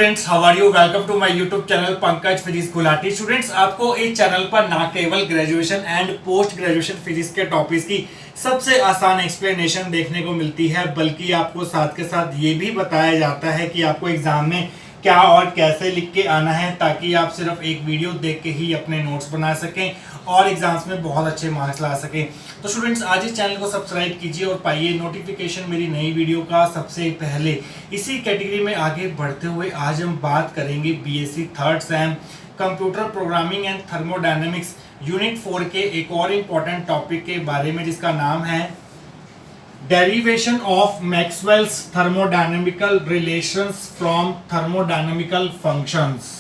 Students, how are you? Welcome to my YouTube channel Pankaj physics Gulati. Students, आपको इस channel पर ना केवल graduation and post graduation physics के टॉपिक्स की सबसे आसान एक्सप्लेनेशन देखने को मिलती है, बल्कि आपको साथ के साथ ये भी बताया जाता है कि आपको एग्जाम में क्या और कैसे लिख के आना है, ताकि आप सिर्फ एक वीडियो देख के ही अपने नोट्स बना सकें और एग्जाम्स में बहुत अच्छे मार्क्स ला सकें। तो स्टूडेंट्स, आज इस चैनल को सब्सक्राइब कीजिए और पाइए नोटिफिकेशन मेरी नई वीडियो का सबसे पहले। इसी कैटेगरी में आगे बढ़ते हुए आज हम बात करेंगे BSc third same computer programming and thermodynamics unit 4 के एक और इम्पोर्टेंट टॉपिक के बारे में, जिसका नाम है derivation of Maxwell's thermodynamical relations from thermodynamical functions.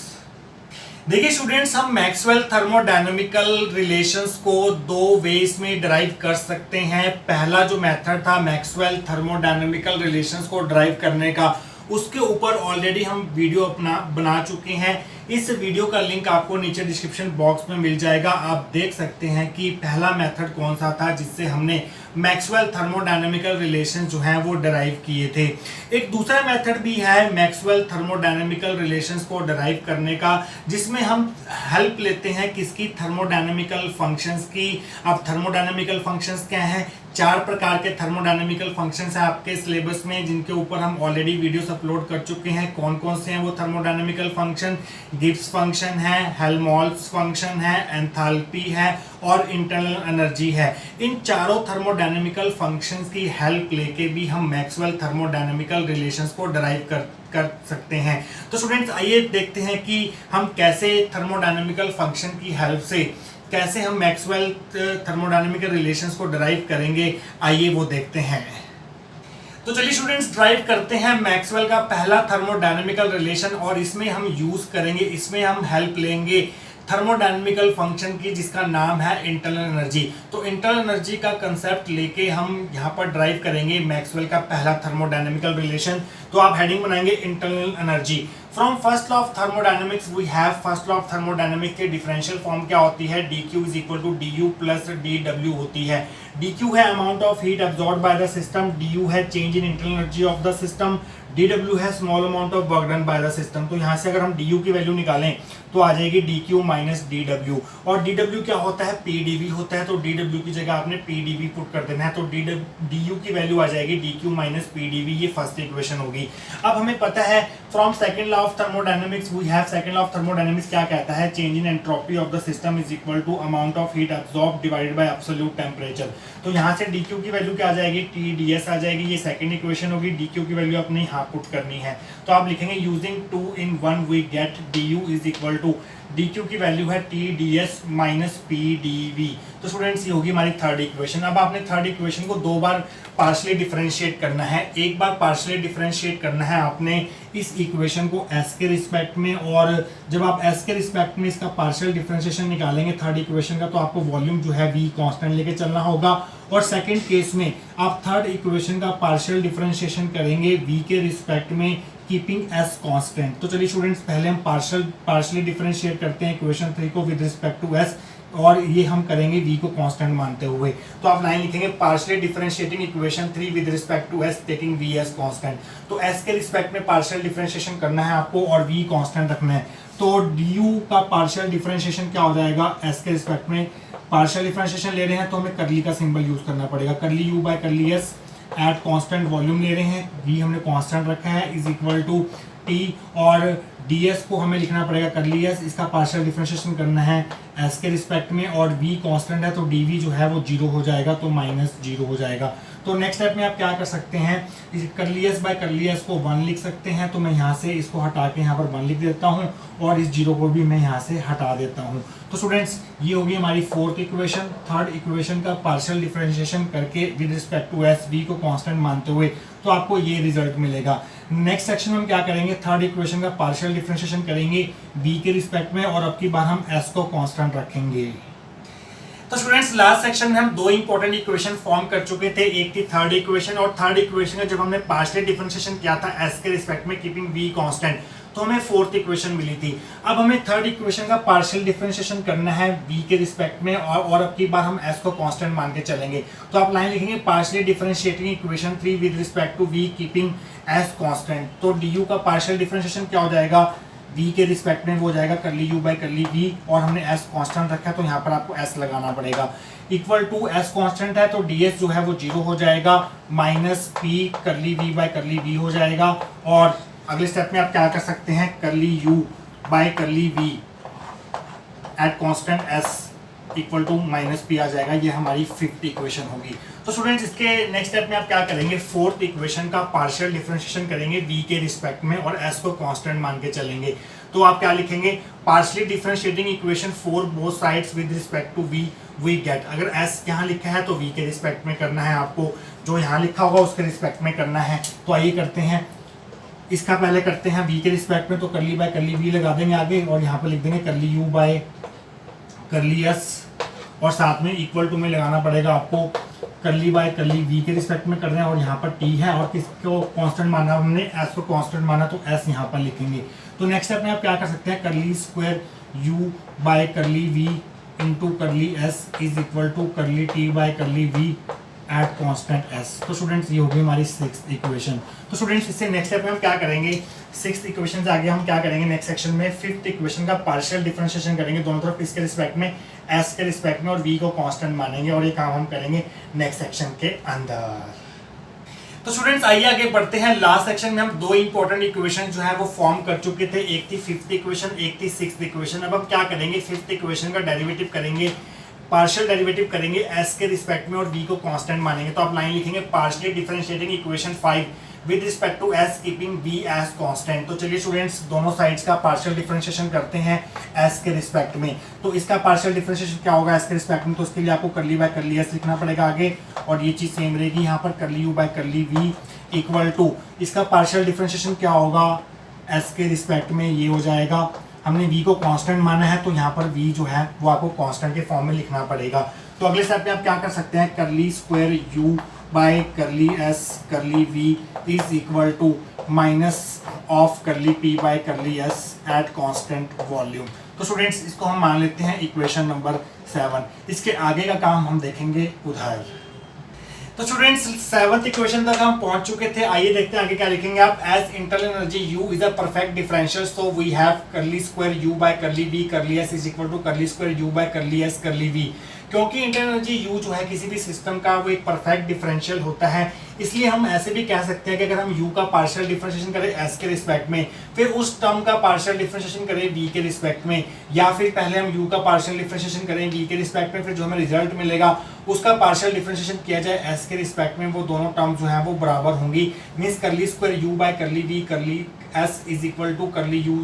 देखिए स्टूडेंट्स, हम मैक्सवेल थर्मोडायनेमिकल रिलेशंस को दो वेज में डिराइव कर सकते हैं। पहला जो मेथड था मैक्सवेल थर्मोडायनेमिकल रिलेशंस को डिराइव करने का, उसके ऊपर ऑलरेडी हम वीडियो अपना बना चुके हैं। इस वीडियो का लिंक आपको नीचे डिस्क्रिप्शन बॉक्स में मिल जाएगा। आप देख सकते हैं कि पहला मेथड कौन सा था जिससे हमने मैक्सवेल थर्मोडायनेमिकल रिलेशन जो है वो डिराइव किए थे। एक दूसरा मेथड भी है मैक्सवेल थर्मोडायनेमिकल रिलेशंस को डिराइव करने का, जिसमें हम हेल्प लेते हैं किसकी? थर्मोडायनेमिकल फंक्शंस की। अब थर्मोडायनेमिकल फंक्शंस क्या हैं? 4 प्रकार के थर्मोडायनेमिकल फंक्शंस हैं आपके सिलेबस में, जिनके ऊपर हम ऑलरेडी वीडियोस अपलोड कर चुके हैं। कौन कौन से हैं वो थर्मोडायनेमिकल फंक्शन? गिब्स फंक्शन है, हेल्महोल्ट्ज फंक्शन है, एंथैल्पी है और इंटरनल एनर्जी है। इन चारों थर्मोडायनेमिकल फंक्शंस की हेल्प लेके भी हम मैक्सवेल थर्मोडायनेमिकल रिलेशंस को डिराइव कर सकते हैं। तो स्टूडेंट्स, आइए देखते हैं कि हम कैसे थर्मोडायनेमिकल फंक्शन की हेल्प से कैसे हम मैक्सवेल थर्मोडायनेमिकल रिलेशंस को डिराइव करेंगे। आइए वो देखते हैं। तो चलिए स्टूडेंट्स, ड्राइव करते हैं मैक्सवेल का पहला थर्मोडायनेमिकल रिलेशन, और इसमें हम यूज करेंगे, इसमें हम हेल्प लेंगे थर्मोडायनेमिकल फंक्शन की, जिसका नाम है इंटरनल एनर्जी। तो इंटरनल एनर्जी का कंसेप्ट लेके हम यहाँ पर ड्राइव करेंगे मैक्सवेल का पहला थर्मोडायनेमिकल रिलेशन। तो आप हेडिंग बनाएंगे internal energy. From first law of thermodynamics we have, first law of thermodynamics की डिफरेंशियल फॉर्म क्या होती है? dq is equal to du plus dw होती है। dq है amount of heat absorb by the system, du है change in internal energy of the system, dw है small amount of work done by the system. तो यहाँ से अगर हम du की वैल्यू निकालें तो आ जाएगी dq माइनस dw, और dw क्या होता है? pdv होता है। तो dw की जगह आपने pdv पुट कर देना है, तो du की वैल्यू आ जाएगी dq माइनस pdv। ये फर्स्ट इक्वेशन होगी। अब हमें पता है from second law of thermodynamics we have, second law of thermodynamics क्या कहता है? Change in entropy of the system is equal to amount of heat absorb divided by absolute temperature. तो यहाँ से dq की वैल्यू क्या आ जाएगी? Tds आ जाएगी। ये सेकंड इक्वेशन होगी। dq की वैल्यू अपने यहाँ पुट करनी है, तो आप लिखेंगे using 2 in 1 we get du is equal to dq की वैल्यू है Tds माइनस pdv। तो स्टूडेंट्स, ये होगी हमारी थर्ड इक्वेशन। अब आपने थर्ड इक्वेशन को दो बार पार्शियली डिफरेंशिएट करना है। एक बार पार्शियली डिफरेंशिएट करना है आपने इस इक्वेशन को s के रिस्पेक्ट में, और जब आप s के रिस्पेक्ट में इसका पार्शियल डिफरेंशिएशन निकालेंगे थर्ड इक्वेशन का, तो आपको वॉल्यूम जो है v कांस्टेंट लेके चलना होगा। और सेकंड केस में आप थर्ड इक्वेशन का पार्शियल डिफरेंशिएशन करेंगे v के रिस्पेक्ट में, कीपिंग s कांस्टेंट। तो चलिए स्टूडेंट्स, पहले हम पार्शियली डिफरेंशिएट करते हैं इक्वेशन 3 को विद रिस्पेक्ट टू s, और ये हम करेंगे v को कांस्टेंट मानते हुए। तो आप लाइन लिखेंगे partially differentiating equation 3 with respect to s taking v as constant. तो s के रिस्पेक्ट में पार्शियल डिफरेंशिएशन करना है आपको और v कांस्टेंट रखना है। तो du का पार्शियल डिफरेंशिएशन क्या हो जाएगा? s के रिस्पेक्ट में पार्शियल डिफरेंशिएशन ले रहे हैं तो हमें करली का सिंबल यूज करना पड़ेगा। करली u by curly s at constant volume ले रहे हैं, v हमने कांस्टेंट रखा है इज इक्वल टू t, और ds को हमें लिखना पड़ेगा करली s, इसका पार्शियल डिफरेंशिएशन करना है s के रिस्पेक्ट में, और v कांस्टेंट है तो dv जो है वो 0 हो जाएगा, तो माइनस 0 हो जाएगा। तो नेक्स्ट स्टेप में आप क्या कर सकते हैं? करली s बाय करली s को 1 लिख सकते हैं। तो मैं यहाँ से इसको हटा के यहाँ पर 1 लिख देता हूँ, और इस 0 को भी मैं यहाँ से हटा देता हूँ। तो स्टूडेंट्स, ये होगी हमारी फोर्थ इक्वेशन। थर्ड इक्वेशन का पार्शियल डिफरेंशिएशन करके with respect to s v को कांस्टेंट मानते हुए, तो आपको ये रिजल्ट मिलेगा। नेक्स्ट सेक्शन में हम क्या करेंगे? थर्ड इक्वेशन का पार्शियल डिफरेंशिएशन करेंगे v के रिस्पेक्ट में, और अब की बार हम s को कांस्टेंट रखेंगे। तो स्टूडेंट्स, लास्ट सेक्शन में हम दो इंपॉर्टेंट इक्वेशन फॉर्म कर चुके थे। एक थी थर्ड इक्वेशन, और थर्ड इक्वेशन का जब हमने पार्शियल डिफरेंशिएशन किया था s के रिस्पेक्ट में कीपिंग v कांस्टेंट, तो हमें फोर्थ इक्वेशन मिली थी। अब हमें थर्ड इक्वेशन का पार्शियल डिफरेंशिएशन करना है v के रिस्पेक्ट में, और अब की बार हम s को कांस्टेंट मान के चलेंगे। तो आप लाइन लिखेंगे partially differentiating equation 3 with respect to v keeping s constant. तो du का पार्शियल डिफरेंशिएशन क्या हो जाएगा, v के रिस्पेक्ट में वो हो जाएगा करली u बाई करली v, और हमने s कांस्टेंट रखा है तो यहाँ पर आपको s लगाना पड़ेगा। इक्वल टू s कांस्टेंट है तो ds जो है वो 0 हो जाएगा, माइनस p करली v बाई करली v हो जाएगा। और अगले स्टेप में आप क्या कर सकते हैं, curly u by curly v at constant s equal to minus P आ जाएगा। ये हमारी फिफ्थ इक्वेशन होगी। तो स्टूडेंट्स इसके नेक्स्ट स्टेप में आप क्या करेंगे, फोर्थ इक्वेशन का पार्शियल डिफरेंशिएशन करेंगे v के रिस्पेक्ट में और s को कांस्टेंट मान के चलेंगे। तो आप क्या लिखेंगे, partially differentiating equation for both sides with respect to v we get. अगर s यहाँ लिखा है तो v के रिस्पेक्ट में करना है आपको, जो यहाँ लिखा होगा उसके रिस्पेक्ट में करना है। तो आइए करते हैं, इसका पहले करते हैं v के रिस्पेक्ट में, तो करली बाय करली v लगा देंगे आगे, और यहाँ पर लिख देंगे करली u बाय करली s, और साथ में इक्वल टू में लगाना पड़ेगा आपको, करली बाय करली v के रिस्पेक्ट में कर रहे हैं, और यहाँ पर t है और किसको कांस्टेंट माना, हमने s को कांस्टेंट माना तो s यहाँ पर लिखेंगे। तो नेक्स्ट स्टेप में आप क्या कर सकते हैं, curly square u by curly v into करली s इज इक्वल टू करली t by curly v at constant s। तो स्टूडेंट्स ये होगी हमारी सिक्स्थ इक्वेशन। तो स्टूडेंट्स इससे नेक्स्ट स्टेप में हम क्या करेंगे, सिक्स्थ इक्वेशन से आगे हम क्या करेंगे, नेक्स्ट सेक्शन में फिफ्थ इक्वेशन का पार्शियल डिफरेंशिएशन करेंगे दोनों तरफ, इसके रिस्पेक्ट में s के रिस्पेक्ट में, और v को कांस्टेंट मानेंगे, और ये काम हम करेंगे नेक्स्ट सेक्शन के अंदर। तो स्टूडेंट्स आइए आगे बढ़ते हैं। लास्ट सेक्शन में हम दो इंपॉर्टेंट इक्वेशन जो है वो फॉर्म कर चुके थे, एक थी फिफ्थ इक्वेशन, एक थी सिक्स्थ इक्वेशन। अब हम क्या करेंगे, फिफ्थ इक्वेशन का डेरिवेटिव करेंगे, पार्शियल डेरिवेटिव करेंगे s के रिस्पेक्ट में और v को कांस्टेंट मानेंगे। तो आप लाइन लिखेंगे partially differentiating equation 5 with respect to s keeping v as constant. तो चलिए स्टूडेंट्स दोनों साइड्स का पार्शियल डिफरेंशिएशन करते हैं s के रिस्पेक्ट में। तो इसका पार्शियल डिफरेंशिएशन क्या होगा s के रिस्पेक्ट में, तो उसके लिए आपको करली बाय करली s लिखना पड़ेगा आगे, और ये चीज़ सेम रहेगी यहाँ पर, curly u by curly v equal to इसका पार्शियल डिफरेंशिएशन क्या होगा s के रिस्पेक्ट में, ये हो जाएगा, हमने v को कांस्टेंट माना है तो यहाँ पर v जो है वो आपको कांस्टेंट के फॉर्म में लिखना पड़ेगा। तो अगले स्टेप में आप क्या कर सकते हैं, curly square u by curly s curly v is equal to minus of curly p by curly s at constant volume. तो स्टूडेंट्स इसको हम मान लेते हैं इक्वेशन नंबर 7। इसके आगे का काम हम देखेंगे उधर। तो स्टूडेंट्स सेवंथ इक्वेशन तक हम पहुंच चुके थे। आइए देखते हैं आगे क्या लिखेंगे आप, as internal energy U is a perfect differential, so we have curly square U by curly V curly S is equal to curly square U by curly S curly V। क्योंकि इंटरनल एनर्जी U जो है किसी भी system का वो एक perfect differential होता है, इसलिए हम ऐसे भी कह सकते हैं कि अगर हम U का पार्शियल डिफरेंशिएशन करें S के रिस्पेक्ट में, फिर उस टर्म का पार्शियल डिफरेंशिएशन करें V के रिस्पेक्ट में, या फिर पहले हम U का पार्शियल डिफरेंशिएशन करें V के रिस्पेक्ट में, फिर जो हमें रिजल्ट मिलेगा उसका पार्शियल डिफरेंशिएशन किया जाए S के रिस्पेक्ट में, वो दोनों टर्म जो है वो बराबर होंगी। मींस करली square U by curly V curly S is equal to करली U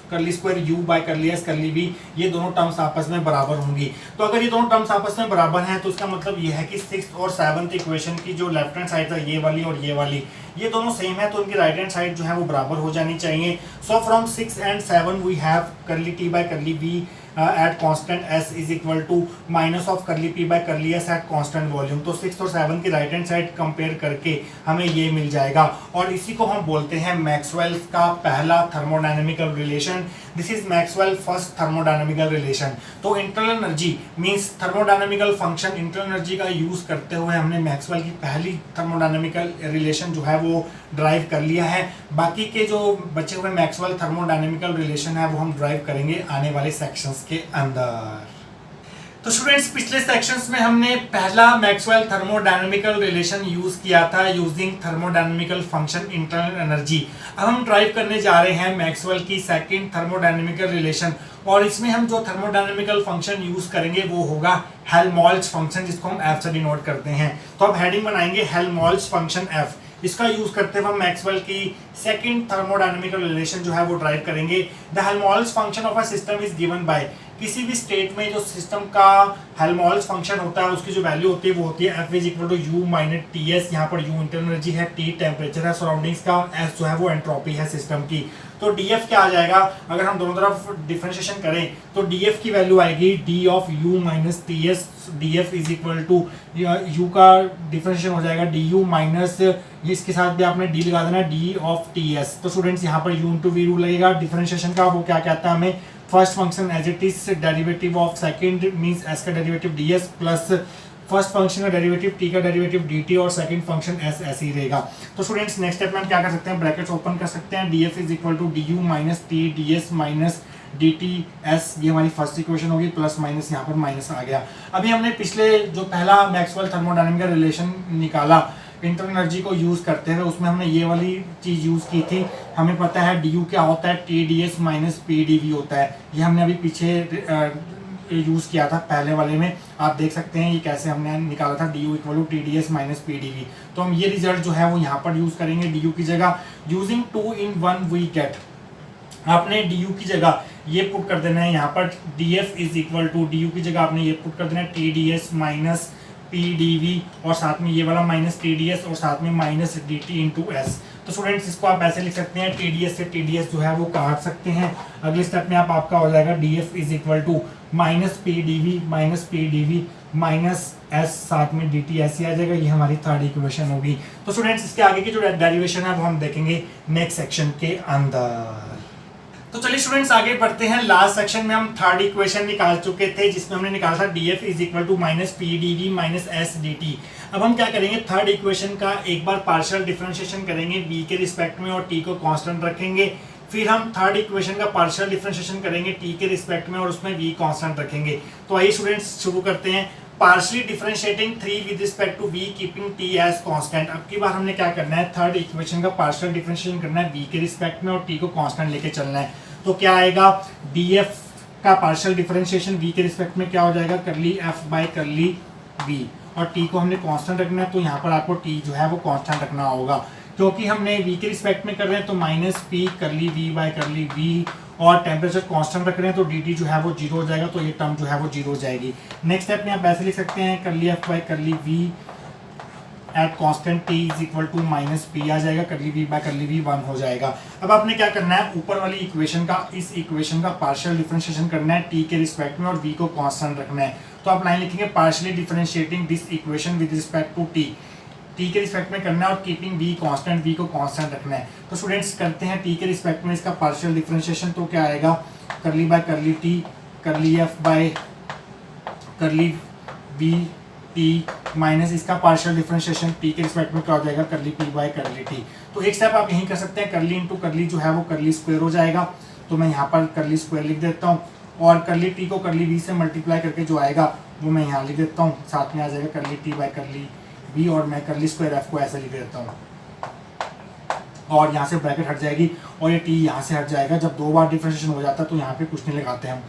करली square U by curly S curly V, ये दोनों टर्म्स आपस में बराबर होंगी। तो अगर ये दोनों टर्म्स आपस में बराबर हैं तो इसका मतलब ये है कि सिक्स्थ और सेवंथ इक्वेशन की जो लेफ्ट हैंड साइड है ये वाली और ये वाली, ये दोनों सेम है, तो उनकी राइट हैंड साइड जो है वो बराबर हो जानी चाहिए। So from 6 and 7 we have curly t by curly v at constant s is equal to minus of curly p by curly s at constant volume. तो 6 और 7 की राइट हैंड साइड कंपेयर करके हमें ये मिल जाएगा, और इसी को हम बोलते हैं मैक्सवेल का पहला thermodynamical relation. This is Maxwell first thermodynamical relation. तो internal energy means thermodynamical function, internal energy का यूज करते हुए हमने मैक्सवेल की पहली थर्मोडायनेमिकल रिलेशन जो है वो ड्राइव कर लिया है। बाकी के जो बचे हुए मैक्सवेल थर्मोडायनेमिकल रिलेशन है वो हम ड्राइव करेंगे आने वाले सेक्शंस के अंदर। तो स्टूडेंट्स पिछले सेक्शंस में हमने पहला मैक्सवेल थर्मोडायनेमिकल रिलेशन यूज किया था using thermodynamical function internal energy. अब हम ड्राइव करने जा रहे हैं मैक्सवेल की सेकंड थर्मोडायनेमिकल रिलेशन, और इसमें हम जो थर्मोडायनेमिकल फंक्शन यूज करेंगे वो होगा हेल्महोल्ट्ज फंक्शन, जिसको हम एफ से डिनोट करते हैं। तो अब हेडिंग बनाएंगे हेल्महोल्ट्ज फंक्शन एफ। इसका यूज करते हुए हम मैक्सवेल की सेकंड थर्मोडायनेमिकल रिलेशन जो है वो ड्राइव करेंगे। The Helmholtz function of a system is given bye किसी भी स्टेट में जो सिस्टम का हेल्महोल्ट्ज फंक्शन होता है उसकी जो वैल्यू होती है वो होती है F is equal to U minus T S. यहाँ पर यू इंटरनल एनर्जी है, टी टेम्परेचर है सराउंडिंग्स का, एस जो है वो एंट्रोपी है सिस्टम की। तो डी एफ क्या आ जाएगा, अगर हम दोनों तरफ डिफरेंशिएशन करें तो डी एफ की वैल्यू आएगी D of U minus T S. D F is equal to U का डिफरेंशिएशन हो जाएगा डी यू माइनस, इसके साथ भी आपने डी लगा देना डी ऑफ टी एस। तो स्टूडेंट्स यहाँ पर यू इंटू वी रूल लगेगा डिफरेंशिएशन का। वो क्या कहता है हमें, first function as it is derivative of second means S का derivative D S plus first function का डेरिवेटिव टी का डेरिवेटिव डी टी और सेकंड फंक्शन एस ऐसे ही रहेगा। तो स्टूडेंट्स नेक्स्ट स्टेप में हम क्या कर सकते हैं, ब्रैकेट्स ओपन कर सकते हैं। D F is equal to D U minus T D S minus D T S, ये हमारी फर्स्ट इक्वेशन होगी, प्लस माइनस यहाँ पर माइनस आ गया। अभी हमने पिछले जो पहला मैक्सवेल थर्मोडायनामिक का रिलेशन निकाला इंटरनल एनर्जी को यूज़ करते हुए, उसमें हमने ये वाली चीज़ यूज़ की थी। हमें पता है डी यू क्या होता है, T D S minus P D V होता है। ये हमने अभी पीछे यूज़ किया था पहले वाले में, आप देख सकते हैं ये कैसे हमने निकाला था, D U equal to T D S minus P D V. तो हम ये रिजल्ट जो है वो यहाँ पर यूज़ करेंगे डी यू की जगह। यूजिंग 2 in 1 वी गेट, आपने डी यू की जगह ये पुट कर देना है यहाँ पर D F is equal to D U की जगह आपने ये पुट कर देना है T D S minus P D V और साथ में ये वाला माइनस टी डी एस और साथ में minus D T into S. तो स्टूडेंट्स इसको आप ऐसे लिख सकते हैं, टी डी एस से टी डी एस जो है वो काट सकते हैं। अगले स्टेप में आपका हो जाएगा D F is equal to minus P D V minus S साथ में डी टी ऐसे आ जाएगा। ये हमारी थर्ड इक्वेशन होगी। तो स्टूडेंट्स इसके आगे की जो डेरिवेशन है वो हम देखेंगे नेक्स्ट सेक्शन के अंदर। तो चलिए स्टूडेंट्स आगे बढ़ते हैं। लास्ट सेक्शन में हम थर्ड इक्वेशन निकाल चुके थे जिसमें हमने निकाला था D F is equal to minus P D V minus S D T. अब हम क्या करेंगे, थर्ड इक्वेशन का एक बार पार्शियल डिफरेंशिएशन करेंगे वी के रिस्पेक्ट में और टी को कांस्टेंट रखेंगे। फिर हम थर्ड इक्वेशन का पार्शियल डिफरेंशिएशन करेंगे टी के रिस्पेक्ट में और उसमें वी कांस्टेंट रखेंगे। तो आइए स्टूडेंट्स शुरू करते हैं। Partially differentiating 3 with respect to V keeping T as constant. अब की बार हमने क्या करना है, थर्ड इक्वेशन का पार्शियल डिफरेंशिएशन करना है वी के रिस्पेक्ट में और टी को कांस्टेंट लेके चलना है। तो क्या आएगा, डी एफ का पार्शियल डिफरेंशिएशन वी के रिस्पेक्ट में क्या हो जाएगा, करली एफ बाय करली वी, और टी को हमने कांस्टेंट रखना है। तो यहाँ पर आपको टी जो है वो कांस्टेंट रखना होगा क्योंकि हमने वी के रिस्पेक्ट में कर रहे हैं। तो माइनस पी करली वी बाय करली वी और टेम्परेचर कांस्टेंट रख रहे हैं तो डी टी जो है वो जीरो हो जाएगा। तो ये टर्म जो है वो जीरो हो जाएगी। नेक्स्ट स्टेप में आप ऐसे लिख सकते हैं, curly F by curly V at constant T is equal to minus P आ जाएगा, curly V by curly we 1 हो जाएगा। अब आपने क्या करना है, ऊपर वाली इक्वेशन का इस इक्वेशन का पार्शियल डिफरेंशिएशन करना है टी के रिस्पेक्ट में और वी को कांस्टेंट रखना है। तो आप लाइन लिखेंगे, partially differentiating this equation with respect to T, T के रिस्पेक्ट में करना है और कीपिंग वी कांस्टेंट, वी को कांस्टेंट रखना है। तो स्टूडेंट्स करते हैं टी के रिस्पेक्ट में इसका पार्शियल डिफरेंशिएशन। तो क्या आएगा, करली बाय करली टी करली F by curly we T minus इसका पार्शियल डिफरेंशिएशन टी के रिस्पेक्ट में क्या हो जाएगा, करली पी बाय करली टी। तो एक स्टेप आप यहीं कर सकते हैं, करली इंटू करली जो है वो करली स्क्वायर हो जाएगा। तो मैं यहाँ पर करली स्क्वायर लिख देता हूँ और करली टी को करली वी से मल्टीप्लाई करके जो आएगा वो मैं यहाँ लिख देता हूँ, साथ में आ जाएगा करली टी बाय करली वी और मैं करली स्क्वायर एफ को ऐसे लिख देता हूँ और यहाँ से ब्रैकेट हट जाएगी और ये टी यहाँ से हट जाएगा। जब 2 बार डिफरेंशिएशन हो जाता है तो यहाँ पे कुछ नहीं लगाते हम,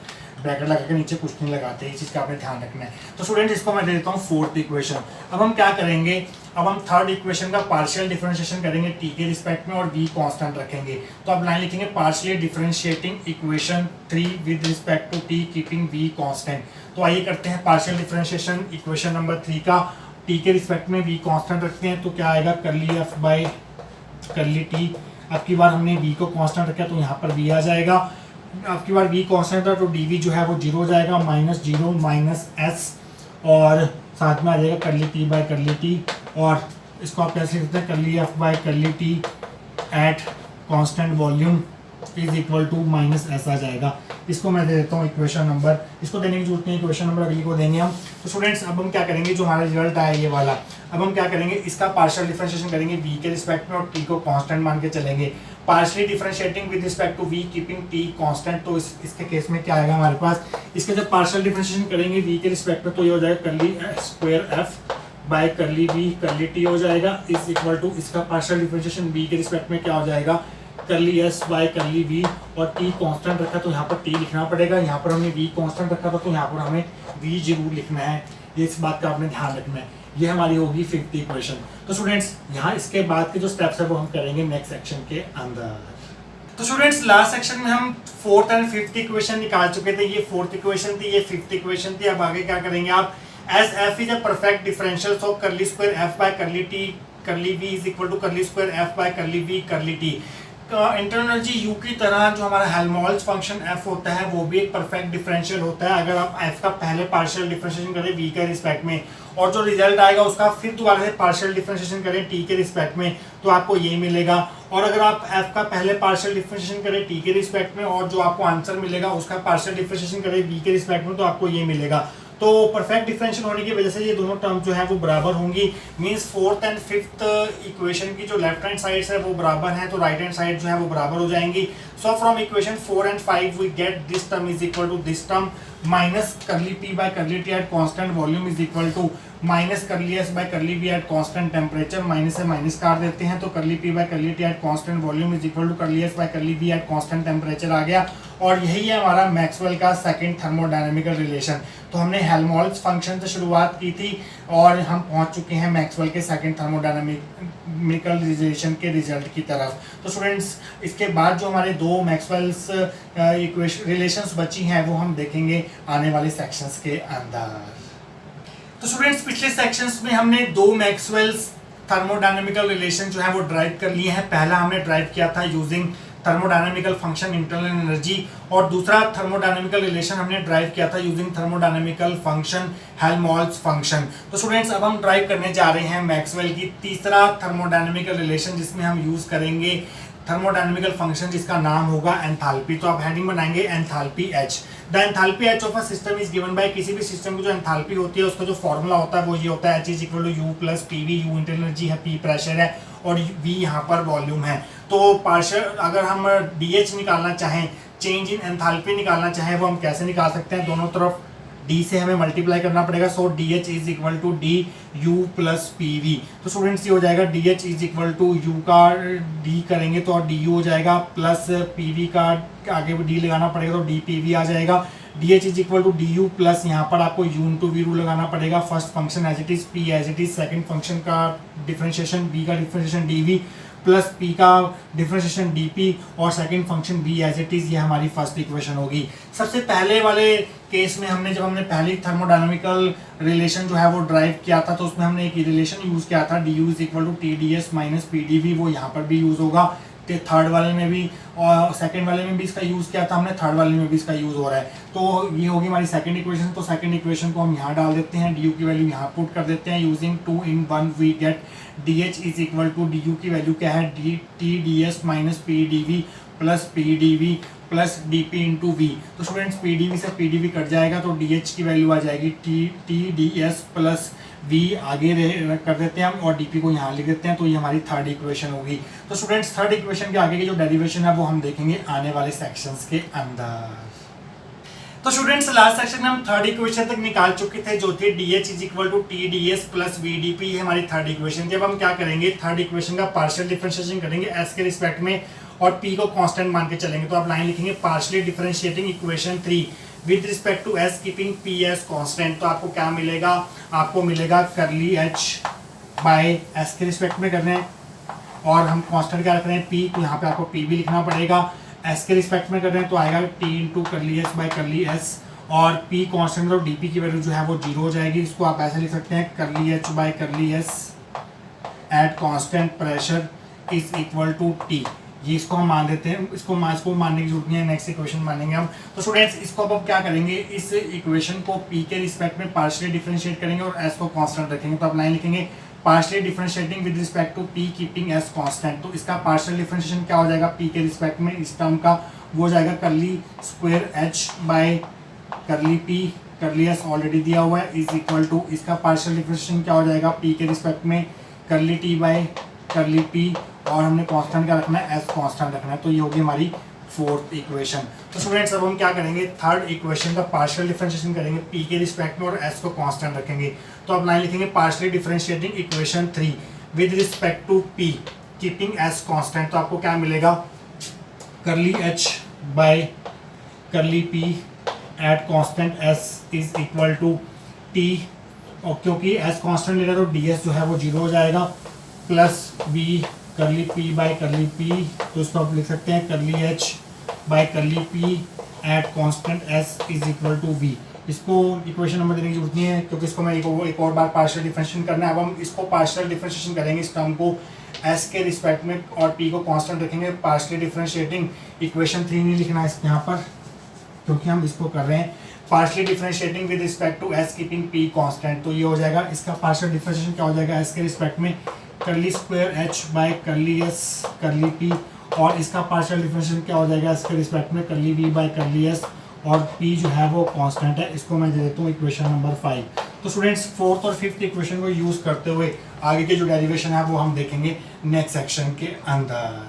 ब्रैकेट लगा के नीचे कुछ नहीं लगाते, इस चीज़ का आपने ध्यान रखना है। तो स्टूडेंट इसको मैं दे देता हूँ फोर्थ इक्वेशन। अब हम क्या करेंगे, अब हम थर्ड इक्वेशन का पार्शियल डिफरेंशिएशन करेंगे टी के रिस्पेक्ट में और वी कांस्टेंट रखेंगे। तो आप लाइन लिखेंगे, partially differentiating equation 3 with respect to T keeping V constant. तो आइए करते हैं पार्शियल डिफरेंशिएशन इक्वेशन नंबर 3 का, टी के रिस्पेक्ट में वी कांस्टेंट रखते हैं। तो क्या आएगा, करली एफ बाय करली टी। अब की बार हमने वी को कांस्टेंट रखा तो यहाँ पर वी आ जाएगा। अब की बार वी कांस्टेंट है तो डी वी जो है वो जीरो हो जाएगा, माइनस जीरो माइनस एस और साथ में आ जाएगा करली टी बाय करली टी और इसको आप कैसे लिखते हैं, curly F by curly T at constant volume is equal to minus S आ जाएगा। इसको मैं दे देता हूँ इक्वेशन नंबर, इसको देने की जरूरत नहीं, इक्वेशन नंबर अगली को देंगे हम। तो स्टूडेंट्स अब हम क्या करेंगे, जो हमारा रिजल्ट आया ये वाला, अब हम क्या करेंगे, इसका पार्शियल डिफरेंशिएशन करेंगे वी के रिस्पेक्ट में और टी को कांस्टेंट मान के चलेंगे। Partially differentiating with respect to V keeping T constant. तो इसके केस में क्या आएगा हमारे पास, इसके जब पार्शियल डिफरेंशिएशन करेंगे वी के रिस्पेक्ट में तो ये हो जाएगा curly square F by curly V curly T हो जाएगा इज इक्वल टू इसका पार्शियल डिफरेंशिएशन वी के रिस्पेक्ट में क्या हो जाएगा, curly S by curly V और टी कांस्टेंट रखा तो यहाँ पर टी लिखना पड़ेगा, यहाँ पर हमने वी कांस्टेंट रखा था तो यहाँ पर हमें वी जरूर लिखना है। ये इस बात का आपने ध्यान रखना है। ये हमारी होगी फिफ्थ इक्वेशन। तो स्टूडेंट्स यहाँ इसके बाद के जो स्टेप्स है वो हम करेंगे नेक्स्ट सेक्शन के अंदर। तो स्टूडेंट्स लास्ट सेक्शन में हम फोर्थ एंड फिफ्थ इक्वेशन निकाल चुके थे। ये फोर्थ इक्वेशन थी, ये फिफ्थ इक्वेशन थी। अब आगे क्या करेंगे आप, as F is a perfect differential of curly square F by curly T curly V is equal to curly square F by curly V curly T. Internal energy U की तरह जो हमारा हेल्महोल्ट्ज फंक्शन एफ होता है वो भी एक perfect differential होता है। अगर आप एफ का पहले पार्शियल डिफरेंशिएशन करें वी के रिस्पेक्ट में और जो रिजल्ट आएगा उसका फिर दोबारा से पार्शियल डिफरेंशिएशन करें टी के रिस्पेक्ट में तो आपको ये मिलेगा। और अगर आप एफ का पहले पार्शियल डिफरेंशिएशन करें टी के रिस्पेक्ट में और जो आपको आंसर मिलेगा उसका पार्शियल डिफरेंशिएशन करें वी के रिस्पेक्ट में तो आपको ये मिलेगा। तो परफेक्ट डिफरेंशियल होने की वजह से ये दोनों टर्म जो है वो बराबर होंगी। Means fourth and fifth equation की जो लेफ्ट हैंड साइड है वो बराबर है तो राइट हैंड साइड जो है वो बराबर हो जाएंगी। So from equation 4 and 5 we get this term is equal to this term minus curly P by curly T at constant volume is equal to minus curly S by curly V at constant temperature. Minus से minus काट देते हैं तो curly P by curly T at constant volume is equal to curly S by curly V at constant temperature आ गया। और यही है हमारा मैक्सवेल का सेकंड थर्मोडायनामिकल रिलेशन। तो हमने हेल्महोल्ट्ज फंक्शन से शुरुआत की थी और हम पहुंच चुके हैं मैक्सवेल के सेकंड थर्मोडायनामिकल रिलेशन के रिजल्ट की तरफ। तो स्टूडेंट्स इसके बाद जो हमारे दो मैक्सवेल्स इक्वेशन रिलेशंस बची हैं वो हम देखेंगे आने वाले सेक्शंस के अंदर। तो स्टूडेंट्स पिछले सेक्शंस में हमने दो मैक्सवेल्स थर्मोडायनामिकल रिलेशन जो है वो ड्राइव कर लिए हैं। पहला हमने ड्राइव किया था यूजिंग थर्मोडायनामिकल फंक्शन इंटरनल एनर्जी और दूसरा थर्मोडायनामिकल रिलेशन हमने ड्राइव किया था यूजिंग थर्मोडायनामिकल फंक्शन हेल्महोल्ट्ज फंक्शन। तो स्टूडेंट्स अब हम ड्राइव करने जा रहे हैं मैक्सवेल की तीसरा थर्मोडायनामिकल रिलेशन जिसमें हम यूज करेंगे थर्मोडायनामिकल फंक्शन जिसका नाम होगा एंथैल्पी। तो आप हेडिंग बनाएंगे enthalpy H. The enthalpy H of a system is given bye किसी भी सिस्टम की जो एंथैल्पी होती है उसका जो फॉर्मूला होता है वो ये होता है H is equal to U plus P V. U internal energy है, पी प्रेशर है और वी यहाँ पर वॉल्यूम है। तो पार्शियल अगर हम डी एच निकालना चाहें, चेंज इन एंथैल्पी निकालना चाहें वो हम कैसे निकाल सकते हैं, दोनों तरफ d से हमें मल्टीप्लाई करना पड़ेगा। So D H is equal to D U plus P V. तो स्टूडेंट्स ये हो जाएगा D H is equal to U का d करेंगे तो डी यू हो जाएगा प्लस पी वी का आगे d लगाना पड़ेगा तो डी पी वी आ जाएगा। D H is equal to D U plus यहाँ पर आपको यू इंटू वी रू लगाना पड़ेगा। First function as it is P as it is, second function का डिफ्रेंशिएशन बी का differentiation D V plus P का डिफरेंशिएशन डी पी और second function B as it is. ये हमारी फर्स्ट इक्वेशन होगी। सबसे पहले वाले केस में जब हमने पहली थर्मोडायनामिकल रिलेशन जो है वो ड्राइव किया था तो उसमें हमने एक रिलेशन यूज किया था D U is equal to T D S minus P D V. वो यहाँ पर भी यूज होगा। थर्ड वाले में भी और सेकंड वाले में भी इसका यूज किया था हमने, थर्ड वाले में भी इसका यूज हो रहा है। तो ये होगी हमारी सेकंड इक्वेशन। तो सेकंड इक्वेशन को हम यहाँ डाल देते हैं, डी यू की वैल्यू यहाँ पुट कर देते हैं। Using 2 in 1 we get D H is equal to D U की वैल्यू क्या है, D T D S minus P D V plus P D V plus D P into V. तो students P D V से P D V cut जाएगा तो D H की value आ जाएगी T D S plus V आगे कर देते हैं हम और डी पी को यहाँ लिख देते हैं। तो ये हमारी थर्ड इक्वेशन होगी। तो स्टूडेंट्स थर्ड इक्वेशन के आगे की जो डेरिवेशन है वो हम देखेंगे आने वाले सेक्शंस के अंदर। तो स्टूडेंट्स लास्ट सेक्शन में हम थर्ड इक्वेशन तक निकाल चुके थे जो थी D H is equal to T D S plus V D P. हमारी थर्ड इक्वेशन थी। अब हम क्या करेंगे, थर्ड इक्वेशन का पार्शियल डिफरेंशिएशन करेंगे एस के रिस्पेक्ट में और पी को कांस्टेंट मान के चलेंगे। तो आप लाइन लिखेंगे partially differentiating equation 3 with respect to S keeping P S constant. तो आपको क्या मिलेगा, आपको मिलेगा करली एच बाय एस के रिस्पेक्ट में करने और हम कांस्टेंट क्या रख रहे हैं पी, तो यहाँ पे आपको पी भी लिखना पड़ेगा। एस के रिस्पेक्ट में कर रहे हैं तो आएगा टी इंटू करली एस बाय करली एस और पी कांस्टेंट और डी पी की वैल्यू जो है वो 0 हो जाएगी। इसको आप ऐसे लिख सकते हैं curly H by curly S at constant pressure is equal to T. ये इसको हम मान देते हैं, इसको मानने की जरूरत नहीं है, नेक्स्ट इक्वेशन मानेंगे हम। तो स्टूडेंट्स इसको अब क्या करेंगे, इस इक्वेशन को पी के रिस्पेक्ट में पार्शियली डिफरेंशिएट करेंगे और एस को कांस्टेंट रखेंगे। तो आप लाइन लिखेंगे partially differentiating with respect to P keeping S constant. तो इसका पार्शियल डिफरेंशिएशन क्या हो जाएगा पी के रिस्पेक्ट में, इस टर्म का वो हो जाएगा curly square H by curly P, करली एस ऑलरेडी दिया हुआ है इज इक्वल टू इसका पार्शियल डिफरेंशिएशन क्या हो जाएगा पी के रिस्पेक्ट में करली टी बाय करली पी और हमने कांस्टेंट क्या रखना है एस कांस्टेंट रखना है। तो ये होगी हमारी फोर्थ इक्वेशन। तो स्टूडेंट्स अब हम क्या करेंगे, थर्ड इक्वेशन का पार्शियल डिफरेंशिएशन करेंगे पी के रिस्पेक्ट में और एस को कांस्टेंट रखेंगे। तो आप लाइन लिखेंगे partially differentiating equation 3 with respect to P keeping S constant. तो आपको क्या मिलेगा curly H by curly P at constant S is equal to T और क्योंकि एस कांस्टेंट ले रहा है तो डी एस जो है वो 0 हो जाएगा plus V curly P by curly P, तो इसको आप लिख सकते हैं curly H by curly P at constant S is equal to V. इसको इक्वेशन नंबर देने की जरूरत नहीं है क्योंकि इसको मैं एक और बार पार्शियल डिफरेंशिएशन करना है। अब हम इसको पार्शियल डिफरेंशिएशन करेंगे इस टर्म को एस के रिस्पेक्ट में और पी को कांस्टेंट रखेंगे। पार्शियली डिफरेंशिएटिंग इक्वेशन 3 नहीं लिखना है यहाँ पर क्योंकि हम इसको कर रहे हैं partially differentiating with respect to S keeping P constant. तो ये हो जाएगा इसका पार्शियल डिफरेंशिएशन क्या हो जाएगा एस के रिस्पेक्ट में करली square H by curly S करली पी, और इसका पार्शियल डिफरेंशिएशन क्या हो जाएगा एस के रिस्पेक्ट में करली वी बाय करली एस, और पी जो है वो कांस्टेंट है। इसको मैं दे देता हूँ इक्वेशन नंबर 5। तो स्टूडेंट्स फोर्थ और फिफ्थ इक्वेशन को यूज करते हुए आगे के जो डेरिवेशन है वो हम देखेंगे नेक्स्ट सेक्शन के अंदर।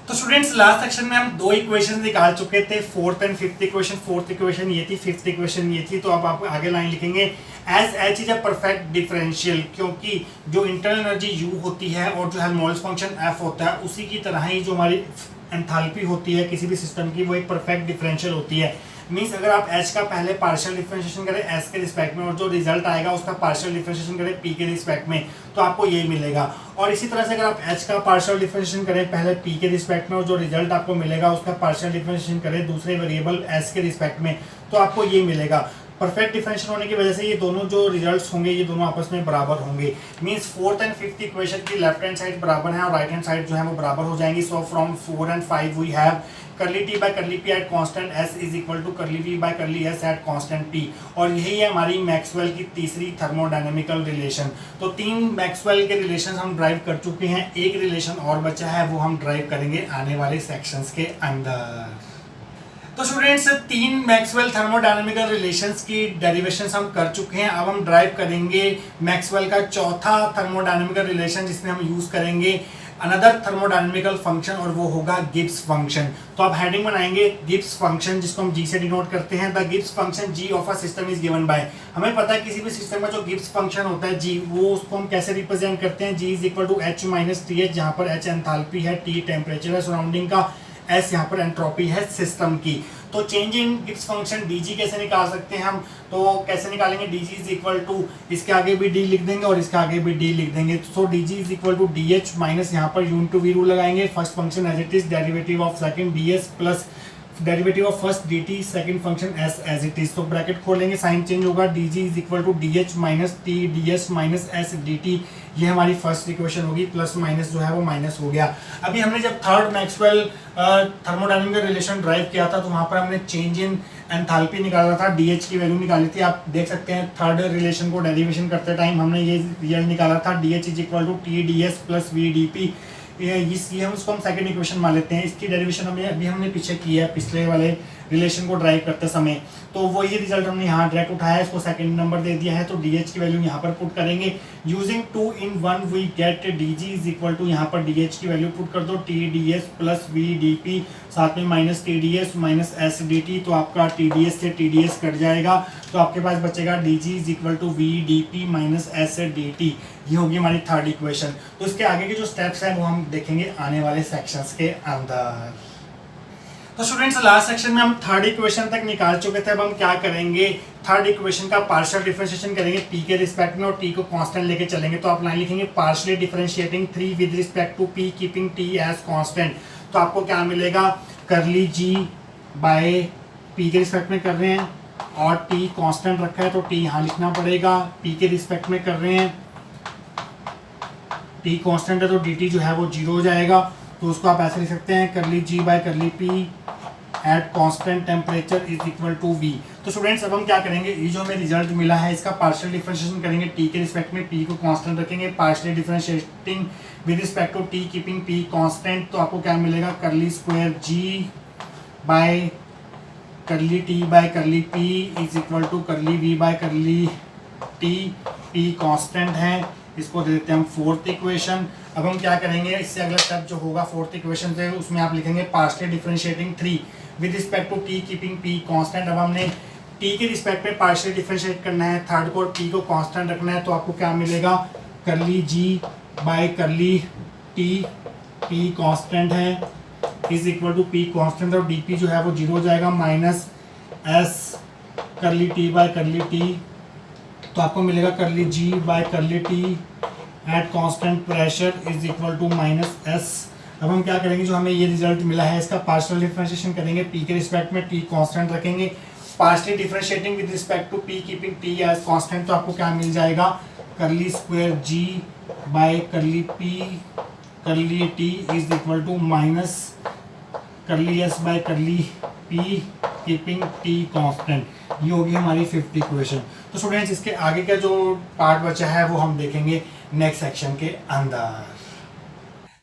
तो स्टूडेंट्स लास्ट सेक्शन में हम 2 इक्वेशन निकाल चुके थे, fourth and fifth equation. Fourth equation ये थी, फिफ्थ इक्वेशन ये थी। तो अब आप आगे लाइन लिखेंगे as H is a perfect differential, क्योंकि जो इंटरनल एनर्जी यू होती है और जो हेल्महोल्ट्ज फंक्शन एफ होता है उसी की तरह ही जो हमारी एंथैल्पी होती है किसी भी सिस्टम की वो एक परफेक्ट डिफरेंशियल होती है। मींस अगर आप एच का पहले पार्शियल डिफरेंशिएशन करें एस के रिस्पेक्ट में और जो रिजल्ट आएगा उसका पार्शियल डिफरेंशिएशन करें पी के रिस्पेक्ट में तो आपको यही मिलेगा। और इसी तरह से अगर आप एच का पार्शियल डिफरेंशिएशन करें पहले पी के रिस्पेक्ट में और जो रिजल्ट आपको मिलेगा उसका पार्शियल डिफरेंशिएशन करें दूसरे वेरिएबल एस के रिस्पेक्ट में तो आपको ये मिलेगा। परफेक्ट डिफरेंशियल होने की वजह से ये दोनों जो रिजल्ट्स होंगे ये दोनों आपस में बराबर होंगे। Means fourth and fifth equation की लेफ्ट हैंड साइड बराबर है और राइट हैंड साइड जो है वो बराबर हो जाएंगी। So from 4 and 5 we have curly T by curly P at constant S is equal to curly V by curly S at constant P, और यही है हमारी मैक्सवेल की तीसरी थर्मोडायनेमिकल रिलेशन। तो 3 मैक्सवेल के रिलेशन हम ड्राइव कर चुके हैं, एक रिलेशन और बचा है वो हम ड्राइव करेंगे आने वाले सेक्शंस के अंदर। तो स्टूडेंट्स 3 मैक्सवेल थर्मोडायनेमिकल रिलेशंस की डेरिवेशंस हम कर चुके हैं। अब हम ड्राइव करेंगे मैक्सवेल का चौथा थर्मोडायनेमिकल रिलेशन जिसमें हम यूज करेंगे अनदर थर्मोडायनेमिकल फंक्शन और वो होगा गिब्स फंक्शन। तो आप हेडिंग बनाएंगे गिब्स फंक्शन जिसको हम जी से डिनोट करते हैं। The Gibbs function G of a system is given by, हमें पता है किसी भी सिस्टम में जो गिब्स फंक्शन होता है जी वो उसको हम कैसे रिप्रेजेंट करते हैं। G is equal to H minus T H, जहाँ पर एच एंथैल्पी है, टी टेम्परेचर है सराउंडिंग का, एस यहाँ पर एंट्रोपी है सिस्टम की। तो change in Gibbs function DG कैसे निकाल सकते हैं हम, तो कैसे निकालेंगे डीजी इज इक्वल टू इसके आगे भी डी लिख देंगे और इसके आगे भी डी लिख देंगे। So DG is equal to D H minus यहाँ पर यून टू वी रूल लगाएंगे, first function as it is derivative of second D S plus derivative of first D T second function S as it is. तो bracket खोलेंगे sign change होगा D G is equal to D H minus T D S minus S D T, ये हमारी first equation होगी, plus minus जो है वो minus हो गया। अभी हमने जब third Maxwell thermodynamical relation drive किया था तो वहाँ पर हमने चेंज इन एंथैल्पी निकाला था, डीएच की वैल्यू निकाली थी। आप देख सकते हैं थर्ड रिलेशन को डेरिवेशन करते टाइम हमने ये रिजल्ट निकाला था, DH is equal to T D S plus V D P. ये हम उसको हम सेकंड इक्वेशन मान लेते हैं। इसकी डेरिवेशन हमने पीछे की है पिछले वाले रिलेशन को ड्राइव करते समय, तो वही रिजल्ट हमने यहाँ डायरेक्ट उठाया है, इसको सेकंड नंबर दे दिया है। तो डीएच की वैल्यू यहाँ पर पुट करेंगे using 2 in 1 we get DG is equal to यहाँ पर डीएच की वैल्यू पुट कर दो T D S plus V D P, साथ में minus T D S minus S D T, तो आपका टी डी एस से टी डी एस कट जाएगा तो आपके पास बचेगा DG is equal to V D P minus S D T. ये होगी हमारी थर्ड इक्वेशन। तो इसके आगे के जो स्टेप्स हैं वो हम देखेंगे आने वाले सेक्शंस के अंदर। तो स्टूडेंट्स लास्ट सेक्शन में हम थर्ड इक्वेशन तक निकाल चुके थे। अब हम क्या करेंगे, थर्ड इक्वेशन का पार्शियल डिफरेंशिएशन करेंगे पी के रिस्पेक्ट में और टी को कांस्टेंट लेके चलेंगे। तो आप लाइन लिखेंगे partially differentiating 3 with respect to P keeping T as constant. तो आपको क्या मिलेगा, करली जी बाय पी के रिस्पेक्ट में कर रहे हैं और टी कांस्टेंट रखा है तो टी यहाँ लिखना पड़ेगा, पी के रिस्पेक्ट में कर रहे हैं, टी कांस्टेंट है तो डी टी जो है वो 0 हो जाएगा। तो उसको आप ऐसे लिख सकते हैं curly G by curly P at constant temperature is equal to V. तो स्टूडेंट्स अब हम क्या करेंगे, ये जो हमें रिजल्ट मिला है इसका पार्शियल डिफरेंशिएशन करेंगे टी के रिस्पेक्ट में, पी को कांस्टेंट रखेंगे, partially differentiating with respect to T keeping P constant. तो आपको क्या मिलेगा, curly square G by curly T by curly P is equal to curly V by curly T, P constant है, इसको दे देते हैं हम फोर्थ इक्वेशन। अब हम क्या करेंगे, इससे अगला स्टेप जो होगा फोर्थ इक्वेशन से उसमें आप लिखेंगे partially differentiating 3 with respect to T keeping P constant. अब हमने टी के रिस्पेक्ट में पार्शियली डिफरेंशिएट करना है थर्ड को और पी को कांस्टेंट रखना है। तो आपको क्या मिलेगा, curly G by curly T, P constant है is equal to P constant और डी पी जो है वो 0 हो जाएगा, minus S curly T by curly T. तो आपको मिलेगा curly G by curly T at constant pressure is equal to minus S. अब हम क्या करेंगे, जो हमें ये रिजल्ट मिला है इसका पार्शियल डिफरेंशिएशन करेंगे, पी के रिस्पेक्ट में टी कांस्टेंट रखेंगे, partially differentiating with respect to P keeping T as constant, तो आपको क्या मिल जाएगा, curly square G by curly P curly T is equal to minus curly S by curly P keeping T constant. ये होगी हमारी 5th equation. तो students इसके आगे का जो पार्ट बचा है वो हम देखेंगे नेक्स्ट सेक्शन के अंदर।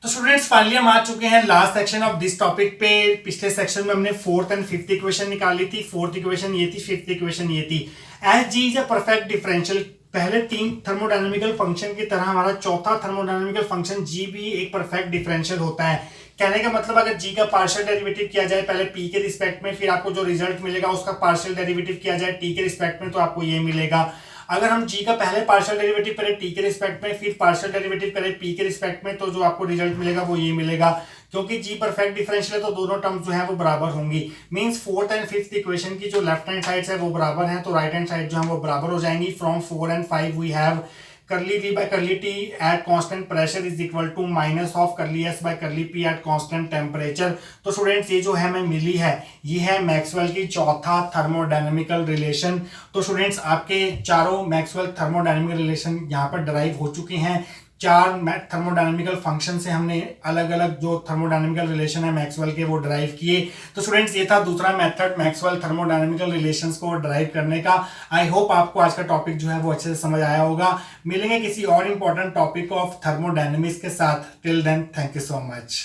तो स्टूडेंट्स फाइनली हम आ चुके हैं last section of this topic पे। पिछले सेक्शन में हमने 4th एंड 5th इक्वेशन निकाली थी। 4th इक्वेशन ये थी, 5th इक्वेशन ये थी। As G is a perfect differential, पहले 3 थर्मोडायनामिकल फंक्शन की तरह हमारा चौथा थर्मोडायनामिकल फंक्शन जी भी एक परफेक्ट डिफरेंशियल होता है। कहने का मतलब अगर जी का पार्शियल डेरिवेटिव किया जाए पहले पी के रिस्पेक्ट में, फिर आपको जो रिजल्ट मिलेगा उसका पार्शियल डेरिवेटिव किया जाए टी के रिस्पेक्ट में, तो आपको ये मिलेगा। अगर हम जी का पहले पार्शियल डेरिवेटिव करें टी के रिस्पेक्ट में, फिर पार्शियल डेरिवेटिव करें पी के रिस्पेक्ट में, तो जो आपको रिजल्ट मिलेगा वो ये मिलेगा। क्योंकि जी परफेक्ट डिफरेंशियल है तो दोनों टर्म्स जो है वो बराबर होंगी। Means 4th and 5th equation की जो लेफ्ट हैंड साइड है वो बराबर है, तो राइट हैंड साइड जो है वो बराबर हो जाएंगी। फ्रॉम 4 एंड 5 वी हैव करली v by करली t at constant pressure is equal to minus of करली s by करली p at constant temperature। तो स्टूडेंट्स ये जो है हमें मिली है ये है मैक्सवेल की चौथा थर्मोडायनामिकल रिलेशन। तो स्टूडेंट्स आपके चारों मैक्सवेल थर्मोडायनामिकल रिलेशन यहाँ पर डराइव हो चुके हैं। 4 थर्मोडायनामिकल फंक्शन से हमने अलग अलग जो थर्मोडायनामिकल रिलेशन है मैक्सवेल के वो डराइव किए। तो स्टूडेंट्स ये था दूसरा मेथड मैक्सवेल थर्मोडायनामिकल रिलेशंस को डराइव करने का। आई होप आपको आज का टॉपिक जो है वो अच्छे से समझ आया होगा। मिलेंगे किसी और इंपॉर्टेंट टॉपिक ऑफ थर्मोडायनेमिक्स के साथ। Till then thank you so much.